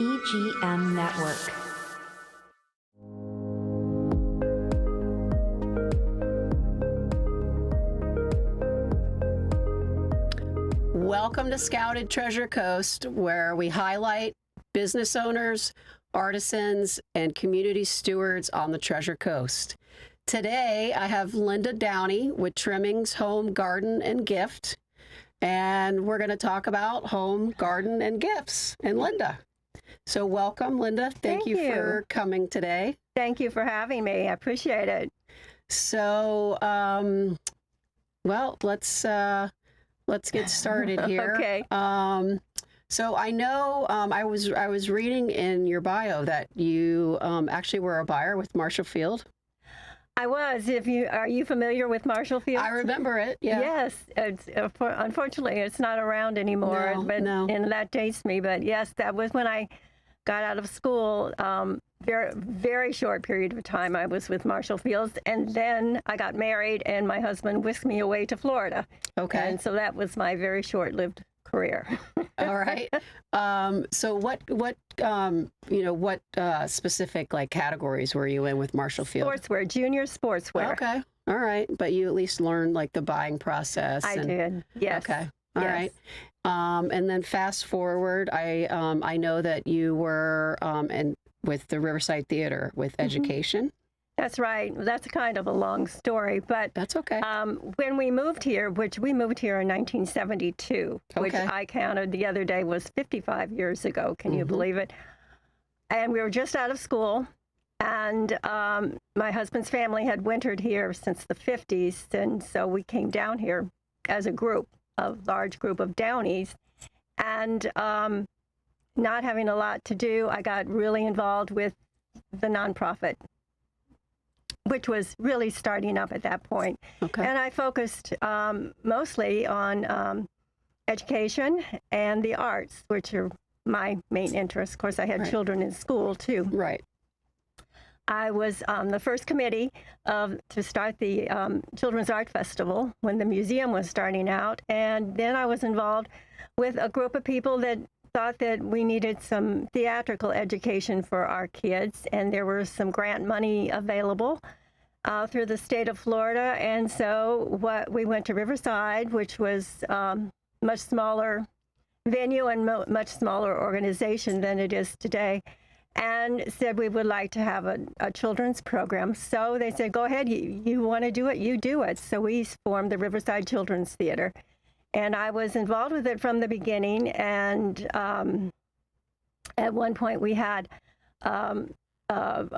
EGM Network. Welcome to Scouted Treasure Coast, where we highlight business owners, artisans, and community stewards on the Treasure Coast. Today, I have Linda Downey with Trimmings Home Garden and Gift, and we're going to talk about home, garden, and gifts. And Linda. So welcome, Linda. Thank you for coming today. Thank you for having me. I appreciate it. So, well, let's get started here. Okay. So I know I was reading in your bio that you actually were a buyer with Marshall Field. I was. Are you familiar with Marshall Field? I remember it. Yeah. Yes. Unfortunately, it's not around anymore. And that dates me. But yes, that was when I got out of school. Very, very short period of time I was with Marshall Fields, and then I got married, and my husband whisked me away to Florida. Okay. And so that was my very short-lived career. All right. So what specific categories were you in with Marshall Field? Sportswear, junior sportswear. Okay. All right. But you at least learned the buying process. I did. Yes. Okay. All right. And then fast forward, I know that you were with the Riverside Theater with education. That's right. That's kind of a long story, but that's okay. When we moved here, which we moved here in 1972, which I counted the other day was 55 years ago. Can you believe it? And we were just out of school, and my husband's family had wintered here since the 50s, and so we came down here as a large group of Downeys, and not having a lot to do, I got really involved with the nonprofit, which was really starting up at that point. Okay. And I focused mostly on education and the arts, which are my main interests. Of course, I had children in school, too. Right. I was on the first committee to start the Children's Art Festival when the museum was starting out. And then I was involved with a group of people that thought that we needed some theatrical education for our kids, and there was some grant money available through the state of Florida. And so we went to Riverside, which was much smaller venue and much smaller organization than it is today, and said we would like to have a children's program. So they said, go ahead, you want to do it, you do it. So we formed the Riverside Children's Theater. And I was involved with it from the beginning. And at one point we had a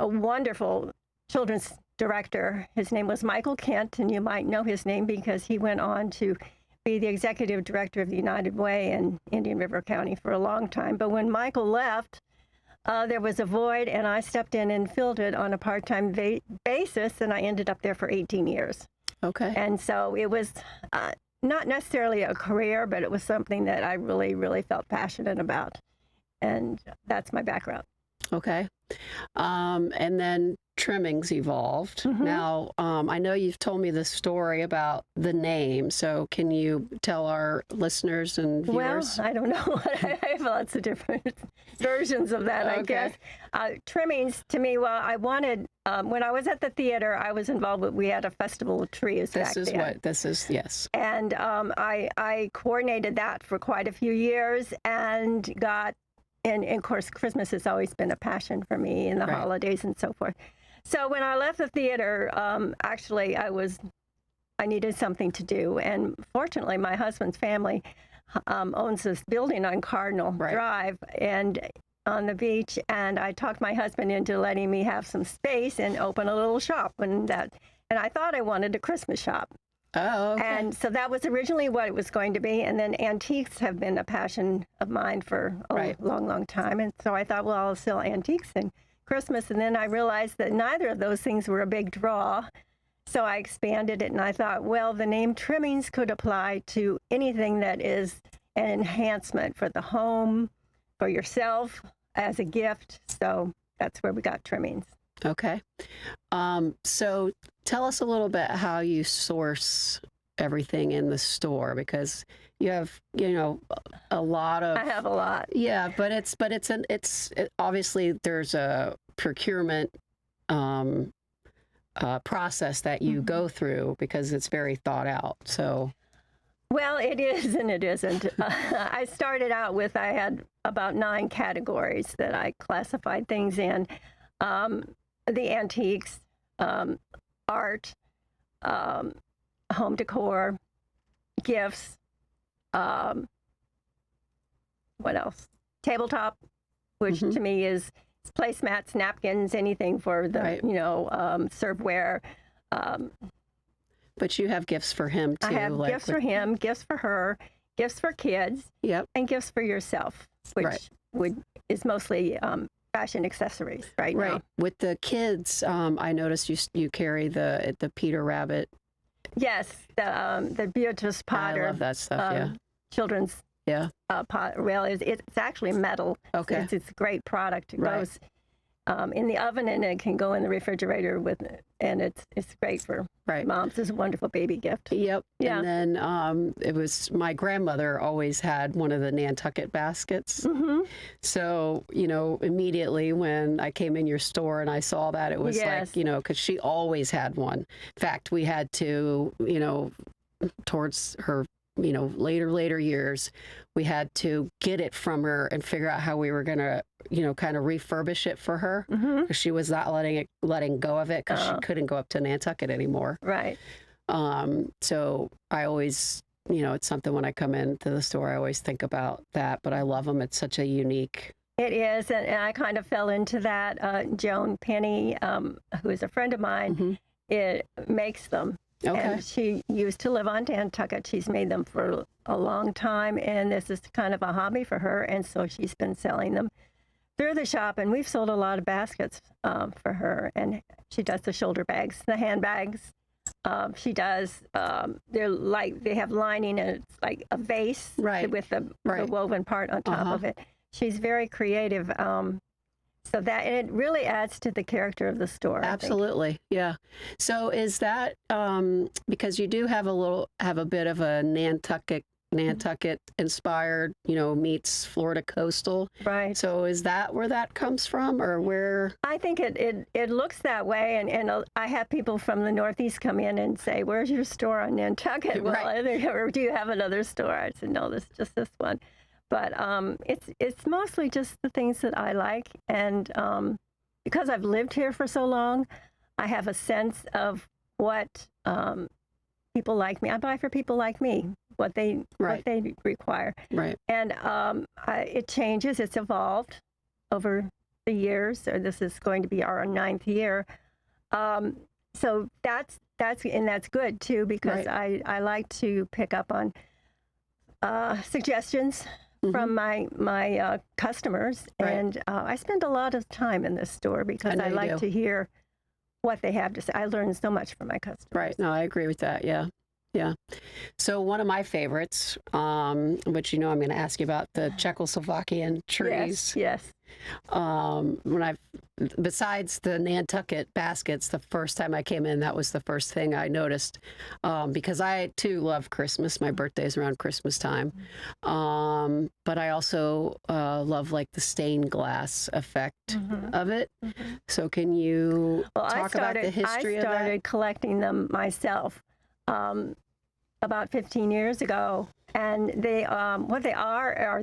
wonderful children's director. His name was Michael Kent, and you might know his name because he went on to be the executive director of the United Way in Indian River County for a long time. But when Michael left, there was a void, and I stepped in and filled it on a part-time basis, and I ended up there for 18 years. Okay. And so it was not necessarily a career, but it was something that I really, really felt passionate about. And that's my background. Okay. And then Trimmings evolved. Now, I know you've told me the story about the name, so can you tell our listeners and viewers? Well, I don't know. I have lots of different versions of that, I guess. Trimmings, to me, I wanted, when I was at the theater, I was involved with, we had a festival of trees back then. Yes. And I coordinated that for quite a few years and and of course, Christmas has always been a passion for me, and the holidays and so forth. So when I left the theater, actually, I needed something to do. And fortunately, my husband's family owns this building on Cardinal Drive and on the beach. And I talked my husband into letting me have some space and open a little shop. And I thought I wanted a Christmas shop. Oh, okay. And so that was originally what it was going to be. And then antiques have been a passion of mine for a long, long time. And so I thought, well, I'll sell antiques and Christmas. And then I realized that neither of those things were a big draw. So I expanded it, and I thought, well, the name Trimmings could apply to anything that is an enhancement for the home, for yourself, as a gift. So that's where we got Trimmings. Okay. So tell us a little bit how you source everything in the store? Because you have, a lot of. I have a lot. Yeah, but obviously there's a procurement process that you go through because it's very thought out. So. Well, it is and it isn't. I started out with, I had about 9 categories that I classified things in. The antiques, art, home decor, gifts, what else? Tabletop, which to me is placemats, napkins, anything for the, serveware. But you have gifts for him too. I have gifts for him, gifts for her, gifts for kids, and gifts for yourself, which is mostly fashion accessories right now. With the kids, I noticed you carry the Peter Rabbit. Yes, the Beatrice Potter. I love that stuff. Children's pot. Well, it's actually metal. Okay, it's a great product. It goes in the oven and it can go in the refrigerator with it, and it's great for moms. It's a wonderful baby gift. Yep. Yeah. And then it was my grandmother always had one of the Nantucket baskets. So immediately when I came in your store and I saw that, it was like because she always had one. In fact, we had to towards her later years, we had to get it from her and figure out how we were going to, kind of refurbish it for her. Because she was not letting go of it because she couldn't go up to Nantucket anymore. Right. So I always, it's something when I come into the store, I always think about that. But I love them. It's such a unique. It is. And I kind of fell into that. Joan Penny, who is a friend of mine, it makes them. Okay. And she used to live on Nantucket. She's made them for a long time, and this is kind of a hobby for her, and so she's been selling them through the shop, and we've sold a lot of baskets for her, and she does the shoulder bags, the handbags. She does, they have lining, and it's like a vase with the woven part on top of it. She's very creative. So that, and it really adds to the character of the store. Absolutely, yeah. So is that because you do have a bit of a Nantucket inspired, meets Florida coastal, right? So is that where that comes from, or where? I think it looks that way, and I have people from the Northeast come in and say, "Where's your store on Nantucket?" Well, or do you have another store? I said, "No, just this one." But it's mostly just the things that I like, and because I've lived here for so long, I have a sense of what people like me. I buy for people like me, what they require. Right. And it changes. It's evolved over the years. Or this is going to be our 9th year. So that's good too, because I like to pick up on suggestions from my customers, and I spend a lot of time in this store because I like to hear what they have to say. I learn so much from my customers. Right. No, I agree with that. Yeah. Yeah. So one of my favorites, which I'm going to ask you about, the Czechoslovakian trees. Yes. Besides the Nantucket baskets, the first time I came in, that was the first thing I noticed, because I too love Christmas. My birthday's around Christmas time, but I also love like the stained glass effect of it. So can you talk about the history of that? I started collecting them myself about 15 years ago, and they what they are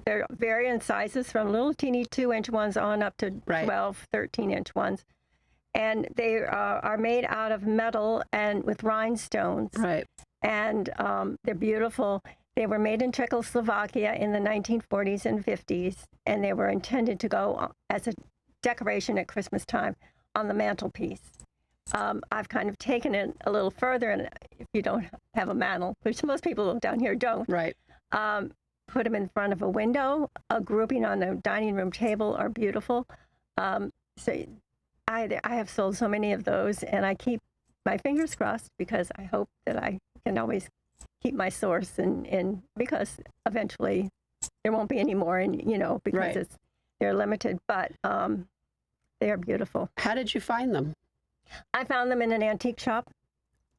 they're varying sizes from little teeny 2-inch ones on up to 12, 13-inch ones. And they are made out of metal and with rhinestones. Right. And they're beautiful. They were made in Czechoslovakia in the 1940s and 50s, and they were intended to go as a decoration at Christmas time on the mantelpiece. I've kind of taken it a little further, and if you don't have a mantel, which most people down here don't. Right. Put them in front of a window. A grouping on the dining room table are beautiful. So I have sold so many of those, and I keep my fingers crossed because I hope that I can always keep my source, and because eventually there won't be any more, and because they're limited. But they are beautiful. How did you find them? I found them in an antique shop.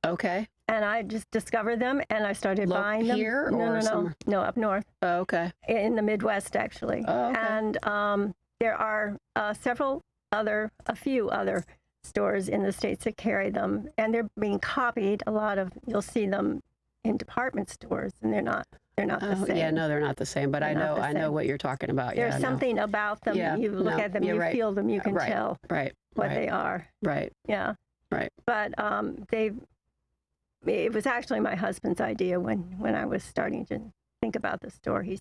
Okay. and I just discovered them, and I started buying them. Here or somewhere? No, up north. Oh, okay. In the Midwest, actually. Oh, okay. And there are a few other stores in the States that carry them, and they're being copied. You'll see them in department stores, and they're not the same. Yeah, no, they're not the same, but I know what you're talking about. There's something about them. Yeah, You look at them, you feel them, you can tell what they are. Right. Yeah. Right. But it was actually my husband's idea when I was starting to think about the store. He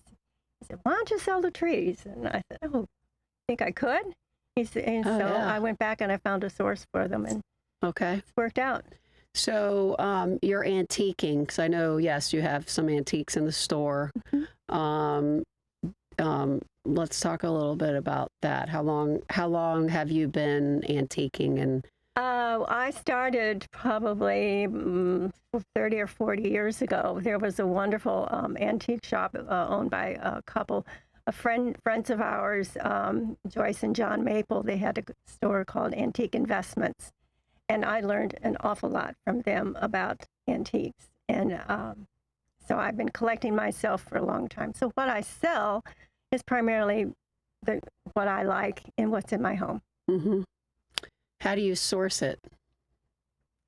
said, "Why don't you sell the trees?" And I said, "Oh, I think I could." He said, and so I went back and I found a source for them, and it's worked out. So you're antiquing, because I know, yes, you have some antiques in the store. Let's talk a little bit about that. How long have you been antiquing? And I started probably 30 or 40 years ago. There was a wonderful antique shop owned by a couple, friends of ours, Joyce and John Maple. They had a store called Antique Investments, and I learned an awful lot from them about antiques. And so I've been collecting myself for a long time. So what I sell is primarily what I like and what's in my home. Mm-hmm. How do you source it?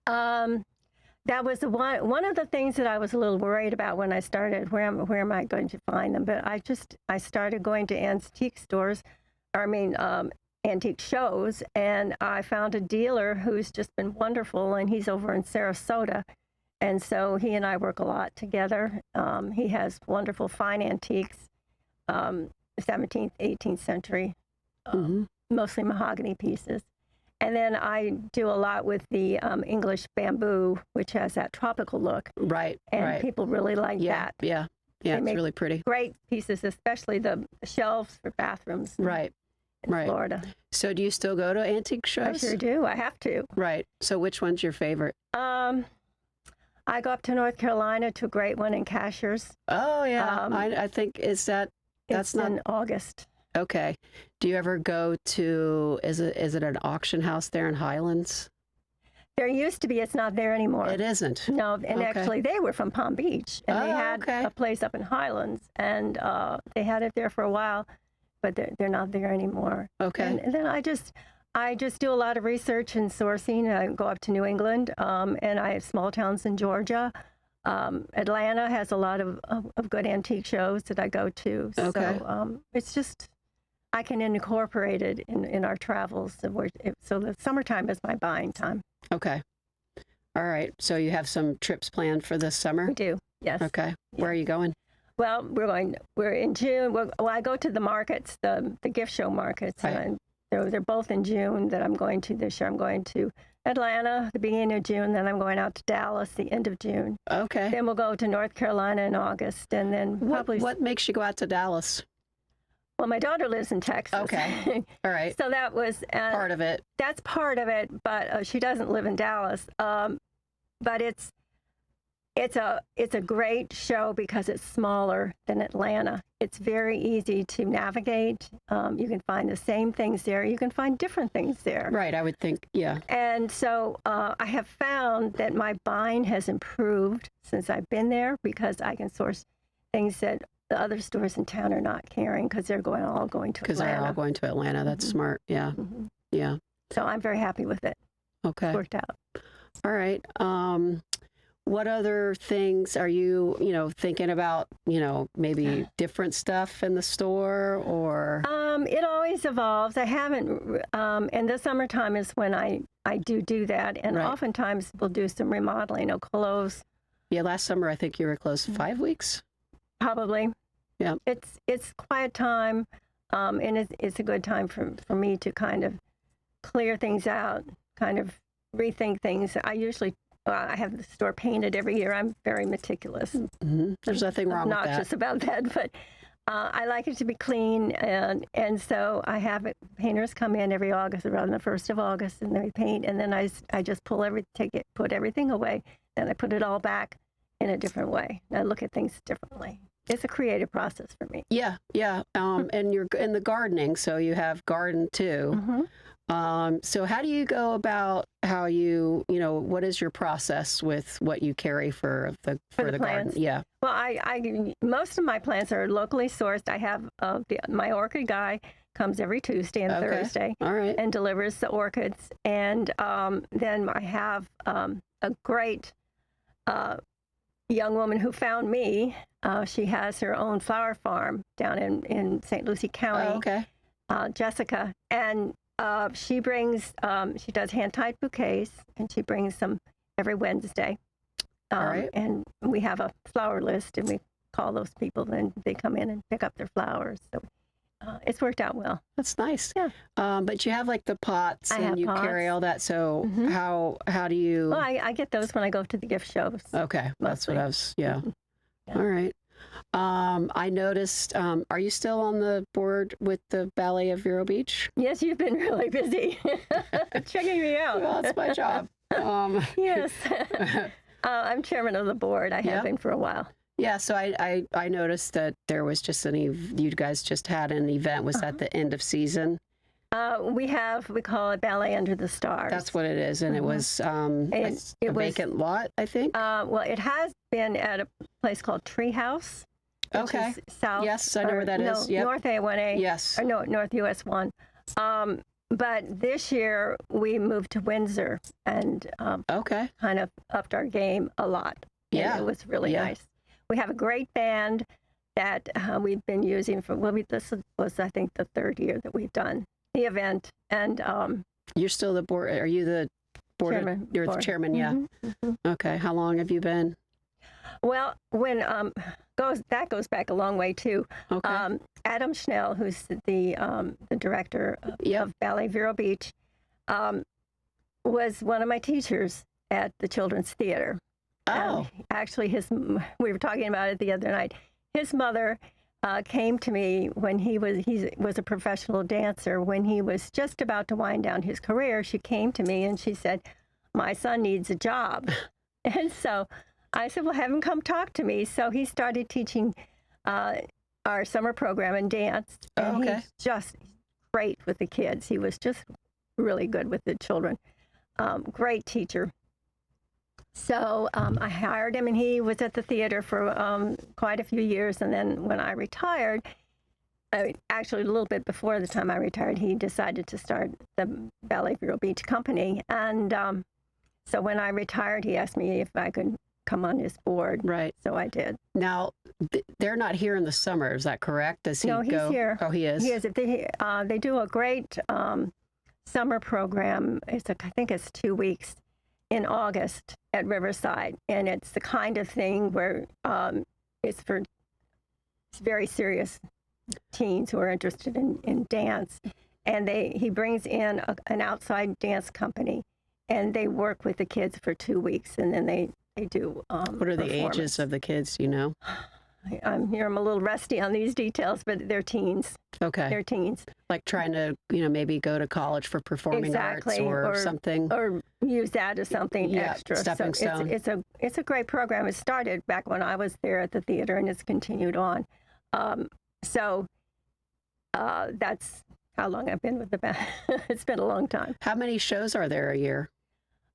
That was one of the things that I was a little worried about when I started. Where am I going to find them? But I started going to antique stores, antique shows, and I found a dealer who's just been wonderful, and he's over in Sarasota, and so he and I work a lot together. He has wonderful fine antiques, 17th, 18th century, mostly mahogany pieces. And then I do a lot with the English bamboo, which has that tropical look. Right, and people really like that. Yeah, it's really pretty. Great pieces, especially the shelves for bathrooms. Right, in Florida. So do you still go to antique shows? I sure do. I have to. Right. So which one's your favorite? I go up to North Carolina to a great one in Cashiers. Oh, yeah. I think, that's in August. Okay. Do you ever go to, is it an auction house there in Highlands? There used to be. It's not there anymore. It isn't? No, and actually they were from Palm Beach, and they had a place up in Highlands, and they had it there for a while, but they're not there anymore. Okay. And then I just do a lot of research and sourcing. I go up to New England, and I have small towns in Georgia. Atlanta has a lot of good antique shows that I go to. Okay. So it's just, I can incorporate it in our travels. So the summertime is my buying time. Okay. All right. So you have some trips planned for this summer? We do, yes. Okay. Where are you going? Well, we're in June. I go to the markets, the gift show markets. Right. And they're both in June that I'm going to this year. I'm going to Atlanta the beginning of June, then I'm going out to Dallas the end of June. Okay. Then we'll go to North Carolina in August, and then probably... What makes you go out to Dallas? Well, my daughter lives in Texas. Okay. All right. So that was... part of it. That's part of it, but she doesn't live in Dallas. But it's a great show because it's smaller than Atlanta. It's very easy to navigate. You can find the same things there. You can find different things there. Right, I would think, yeah. And so I have found that my buying has improved since I've been there because I can source things that the other stores in town are not carrying because they're all going to Atlanta. Because they're all going to Atlanta. That's smart, yeah. Yeah. So I'm very happy with it. Okay. It's worked out. All right. What other things are you, thinking about, maybe different stuff in the store or? It always evolves. I haven't, and the summertime is when I do that. And oftentimes we'll do some remodeling of clothes. Yeah, last summer I think you were closed 5 weeks. Probably. Yeah. It's quiet time, and it's a good time for me to kind of clear things out, kind of rethink things. I have the store painted every year. I'm very meticulous. Mm-hmm. There's nothing wrong with that. Obnoxious about that, but I like it to be clean, and so I have painters come in every August, around the 1st of August, and they paint, and then I just put everything away, and I put it all back in a different way. I look at things differently. It's a creative process for me. Yeah. And you're in the gardening, so you have garden too. So how do you go about what is your process with what you carry for the garden? plants? Yeah. Well, I most of my plants are locally sourced. I have my orchid guy comes every Tuesday and Thursday, all right, and delivers the orchids. And then I have a great young woman who found me. She has her own flower farm down in St. Lucie County. Oh, okay. Jessica, and she brings, she does hand-tied bouquets, and she brings them every Wednesday. All right. And we have a flower list, and we call those people, and they come in and pick up their flowers. So it's worked out well. That's nice. Yeah. But you have like the pots, I and have you pots. carry all that. So how do you? Well, I get those when I go to the gift shows. Okay, that's what mostly. I was. Yeah. Yeah. All right. I noticed. Are you still on the board with the Ballet of Vero Beach? Yes, you've been really busy checking me out. Well, that's my job. Yes. I'm chairman of the board. I have been for a while. Yeah, so I noticed that there was just you guys just had an event. Was that the end of season? We call it Ballet Under the Stars. That's what it is, and it was a vacant lot, I think. Well, it has been at a place called Treehouse. Okay. South. Yes, I know where that is. Yep. North A1A. Yes. Or no, North US 1. But this year we moved to Windsor and kind of upped our game a lot. Yeah. And it was really nice. We have a great band that we've been using this was, I think, the third year that we've done the event. And you're still the board. Are you the board? Chairman. You're the chairman. Yeah. Mm-hmm. Okay. How long have you been? Well, when that goes back a long way too. Okay. Adam Schnell, who's the director of Ballet Vero Beach, was one of my teachers at the Children's Theater. Oh. Actually, we were talking about it the other night. His mother came to me when he was a professional dancer. When he was just about to wind down his career, she came to me and she said, "My son needs a job." And so I said, "Well, have him come talk to me." So he started teaching our summer program in dance. And he's just great with the kids. He was just really good with the children. Great teacher. So I hired him, and he was at the theater for quite a few years. And then when I retired, actually a little bit before the time I retired, he decided to start the Ballet Vero Beach Company. And so when I retired, he asked me if I could come on his board. Right. So I did. Now, they're not here in the summer. Is that correct? Does he No, he's here. Oh, he is? He is. They do a great summer program. I think it's 2 weeks in August at Riverside. And it's the kind of thing where it's very serious teens who are interested in dance. And he brings in an outside dance company, and they work with the kids for 2 weeks, and then they do What are the ages of the kids, you know? I'm a little rusty on these details, but they're teens. Okay. They're teens. Like trying to, maybe go to college for performing arts or something. Or use that as something extra. Stepping stone. It's a great program. It started back when I was there at the theater, and it's continued on. That's how long I've been with the band. It's been a long time. How many shows are there a year?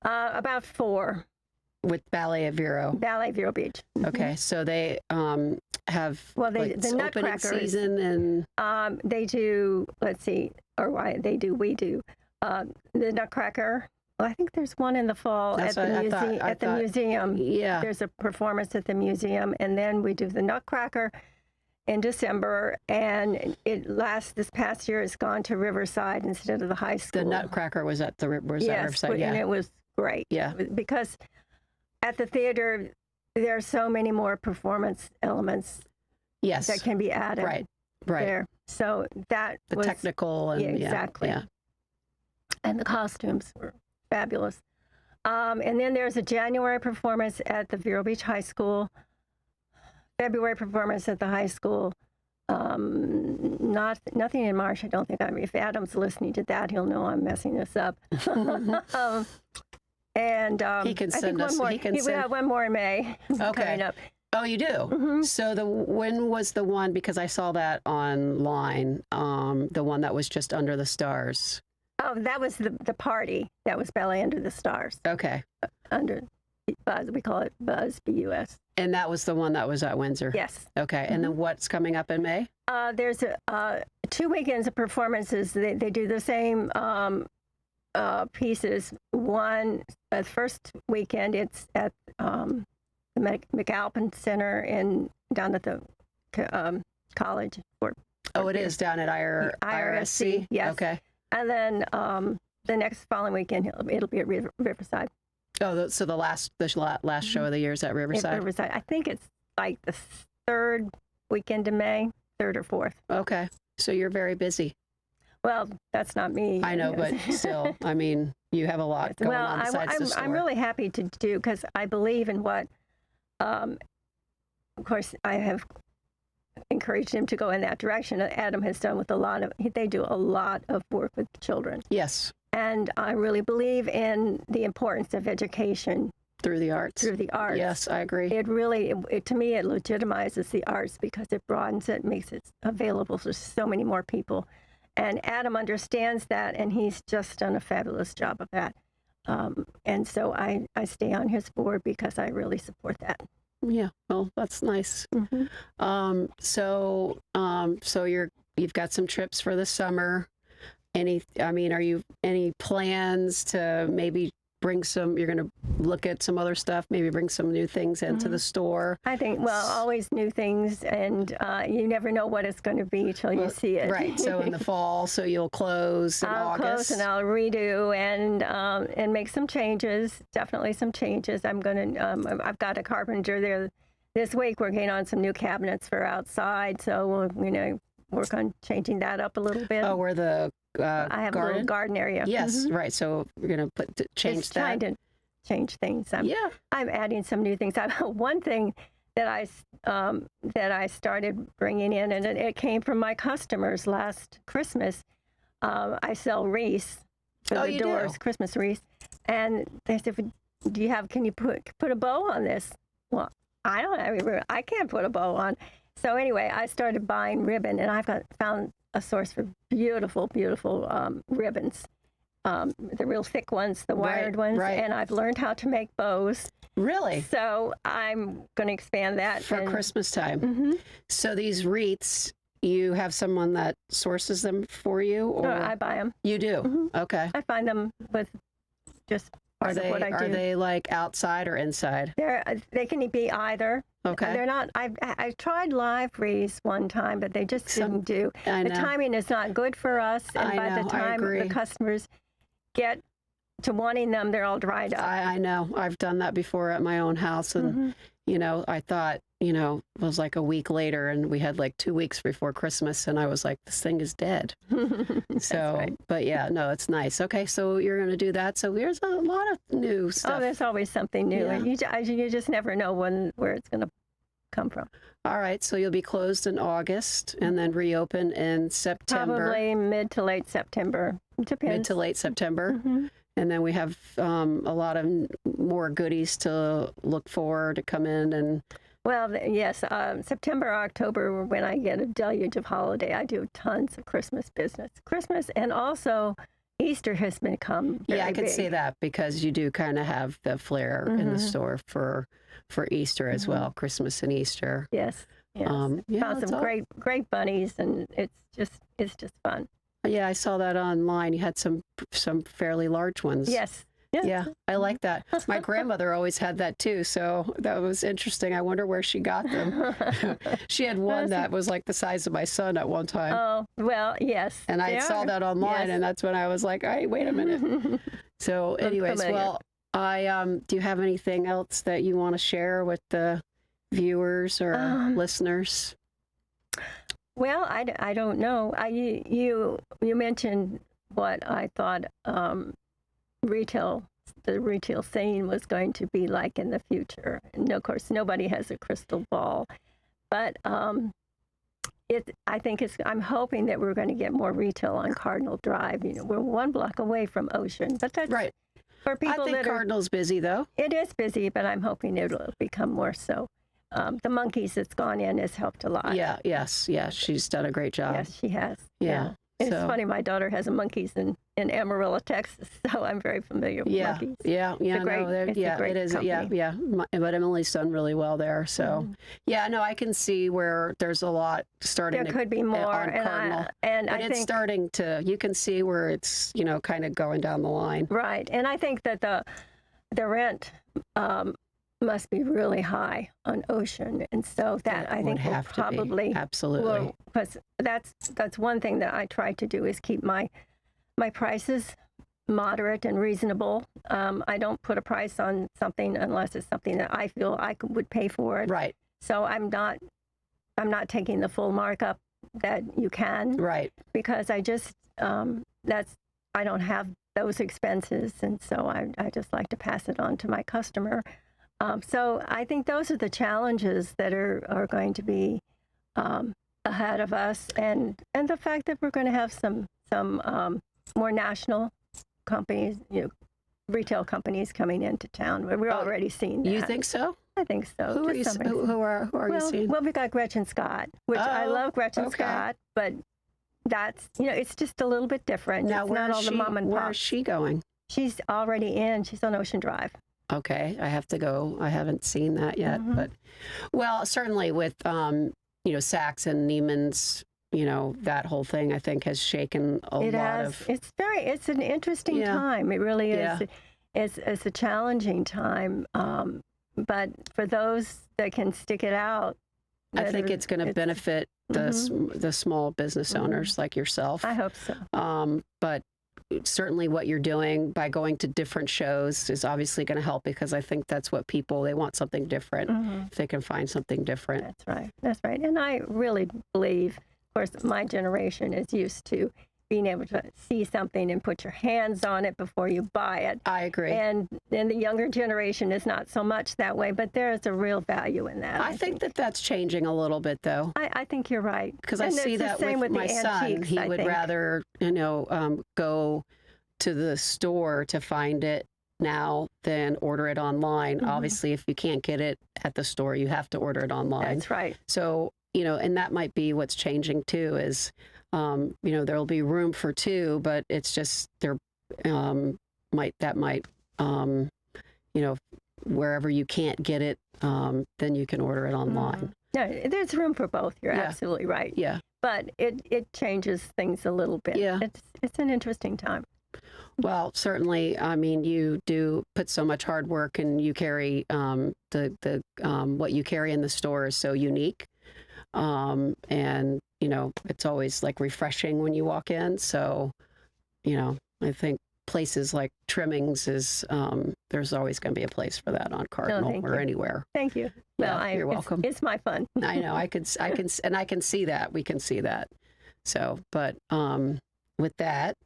About 4. With Ballet of Vero. Ballet Vero Beach. Okay, so they have the opening Nutcrackers season and they do. Let's see, we do the Nutcracker. Well, I think there's one in the fall at the museum. Yeah, there's a performance at the museum, and then we do the Nutcracker in December, and this past year it's gone to Riverside instead of the high school. The Nutcracker was at Riverside. And it was great. Yeah, because at the theater, there are so many more performance elements that can be added right there. So that was technical and exactly. Yeah. And the costumes were fabulous. And then there's a January performance at the Vero Beach High School, February performance at the high school. Nothing in March, I don't think. If Adam's listening to that, he'll know I'm messing this up. And he can send us. We have one more in May. Okay. Coming up. Oh, you do? Mm-hmm. So when was the one? Because I saw that online. The one that was just under the stars. Oh, that was the party. That was Ballet Under the Stars. Okay. Under Buzz, we call it Buzz, BUS. And that was the one that was at Windsor? Yes. Okay. And then what's coming up in May? There's 2 weekends of performances. They do the same pieces. One, the first weekend, it's at the McAlpin Center down at the college. Oh, it is down at IRSC? Yes. Okay. And then the next following weekend, it'll be at Riverside. Oh, so the last show of the year is at Riverside? At Riverside. I think it's like the 3rd weekend of May, 3rd or 4th. Okay. So you're very busy. Well, that's not me. I know, but still, I mean, you have a lot going on besides the store. I'm really happy to do, because I believe in what, of course, I have encouraged him to go in that direction. Adam has done with they do a lot of work with children. Yes. And I really believe in the importance of education. Through the arts. Yes, I agree. It really, to me, it legitimizes the arts because it broadens it, makes it available to so many more people. And Adam understands that, and he's just done a fabulous job of that. And so I stay on his board because I really support that. Yeah, well, that's nice. Mm-hmm. So you've got some trips for the summer. Are you any plans to maybe you're going to look at some other stuff, maybe bring some new things into the store? I think, always new things, and you never know what it's going to be till you see it. Right, so in the fall, so you'll close in August. I'll close and I'll redo and make some changes, definitely some changes. I've got a carpenter there this week working on some new cabinets for outside, so we'll, work on changing that up a little bit. Oh, where the I have a little garden area. Yes, right. So we're going to change that. Trying to change things. I'm adding some new things. One thing that I started bringing in, and it came from my customers last Christmas. I sell wreaths for the doors, Christmas wreaths, and they said, can you put a bow on this? Well, I can't put a bow on. So anyway, I started buying ribbon, and I've found a source for beautiful, beautiful ribbons, the real thick ones, the wired ones, and I've learned how to make bows. Really? So I'm going to expand that. For Christmas time. Mm-hmm. So these wreaths, you have someone that sources them for you? Or I buy them. You do? Mm-hmm. Okay. I find them with just part of what I do. Are they like outside or inside? They can be either. Okay. They're not. I tried live wreaths one time, but they just didn't do. I know. The timing is not good for us, and by the time the customers get to wanting them, they're all dried up. I know. I've done that before at my own house, and I thought, it was like a week later, and we had like 2 weeks before Christmas, and I was like, this thing is dead. So, right. But yeah, no, it's nice. Okay, so you're going to do that. So there's a lot of new stuff. Oh, there's always something new, and you just never know where it's going to come from. All right, so you'll be closed in August and then reopen in September. Probably mid to late September. Depends. Mid to late September. Mm-hmm. And then we have a lot of more goodies to look for to come in. And well, yes, September, October, when I get a deluge of holiday, I do tons of Christmas business. Christmas, and also Easter has become very I can big. see that, because you do kind of have the flair in the store for Easter as well, Christmas and Easter. Yes. Found some great bunnies, and it's just fun. Yeah, I saw that online. You had some fairly large ones. Yes. Yeah, I like that. My grandmother always had that too, so that was interesting. I wonder where she got them. She had one that was like the size of my son at one time. Oh, well, yes. And I saw that online, and that's when I was like, hey, wait a minute. So anyways, do you have anything else that you want to share with the viewers or listeners? Well, I don't know. You mentioned what I thought the retail scene was going to be like in the future. And of course, nobody has a crystal ball, but I'm hoping that we're going to get more retail on Cardinal Drive. We're 1 block away from Ocean, but that's right. For people I think Cardinal's busy though. It is busy, but I'm hoping it'll become more so. The Monkeys that's gone in has helped a lot. Yeah, she's done a great job. Yes, she has. Yeah. It's So- funny, my daughter has a Monkeys in Amarillo, Texas, so I'm very familiar with Yeah, Monkeys. yeah, yeah, a great- no, they're- it's a yeah, great it is, yeah, company. yeah. But Emily's done really well there, so yeah, no, I can see where there's a lot starting. There could be more, on Cardinal, and but I it's think starting to. You can see where it's kind of going down the line. right, and I think that the rent must be really high on Ocean, and so that I Would think will have to be. probably Absolutely. because that's one thing that I try to do is keep my prices moderate and reasonable. I don't put a price on something unless it's something that I feel I would pay for it. Right, So I'm not taking the full markup that you can right. because I just I don't have those expenses, and so I just like to pass it on to my customer. So I think those are the challenges that are going to be ahead of us, and the fact that we're going to have some more national companies, retail companies coming into town. We're already seeing that. You think so? I think so. Who are to you? some extent. Who are you seeing? Well, we got Gretchen Scott, which I Oh, love Gretchen okay. Scott, but that's it's just a little bit different. Now, It's where not is all the she? mom and Where pop. is she going? She's already in. She's on Ocean Drive. Okay, I have to go. I haven't seen that yet, Mm-hmm. but well, certainly with Saks and Neiman's, that whole thing I think has shaken a lot of. It's an interesting Yeah. time. It really is. Yeah. It's a challenging time. But for those that can stick it out, I think it's going to benefit the small business owners like yourself. I hope so. But certainly what you're doing by going to different shows is obviously going to help because I think that's what they want something different. If they can find something different. That's right. That's right. And I really believe, of course, my generation is used to being able to see something and put your hands on it before you buy it. I agree. And then the younger generation is not so much that way, but there is a real value in that. I think that's changing a little bit, though. I think you're right. Because I And see it's the that same with my the son. antiques, He I would think. rather, go to the store to find it now than order it online. Obviously, if you can't get it at the store, you have to order it online. That's right. So, and that might be what's changing too is, there'll be room for two, but it's just wherever you can't get it, then you can order it online. No, there's room for both. You're Yeah. absolutely right. Yeah. But it changes things a little bit. Yeah. It's an interesting time. Well, certainly. I mean, you do put so much hard work, and you carry what you carry in the store is so unique, and it's always like refreshing when you walk in. So, I think places like Trimmings is there's always going to be a place for that on Cardinal thank or you. anywhere. Thank you. Yeah, Well, you're welcome. It's my fun. I know. I can see that. We can see that. So, but with that,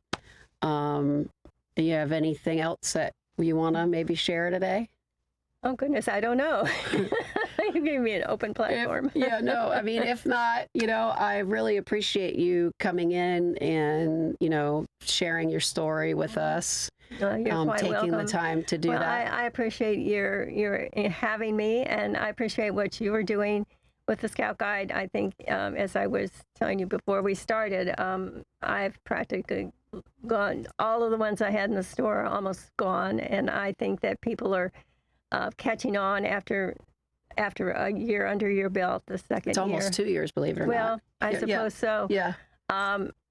do you have anything else that you want to maybe share today? Oh, goodness, I don't know. You gave me an open platform. No, I mean, if not, I really appreciate you coming in and, sharing your story with us, You're quite taking welcome. the time to do Well, that. I appreciate your having me, and I appreciate what you were doing with the Scout Guide. I think, as I was telling you before we started, I've practically gone, all of the ones I had in the store are almost gone, and I think that people are catching on after a year under your belt, the second It's almost 2 years, believe it or Well, not. I Yeah, suppose so. Yeah.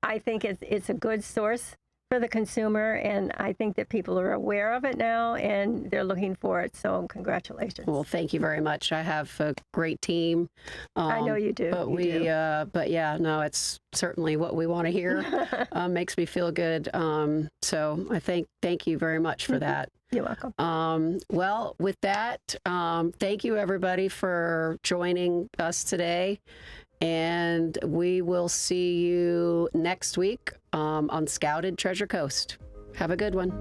I think it's a good source for the consumer, and I think that people are aware of it now, and they're looking for it. So congratulations. Well, thank you very much. I have a great team. I know you do. But but yeah, no, it's certainly what we want to hear. Makes me feel good. So I thank you very much for that. You're welcome. Well, with that, thank you everybody for joining us today. And we will see you next week on Scouted Treasure Coast. Have a good one.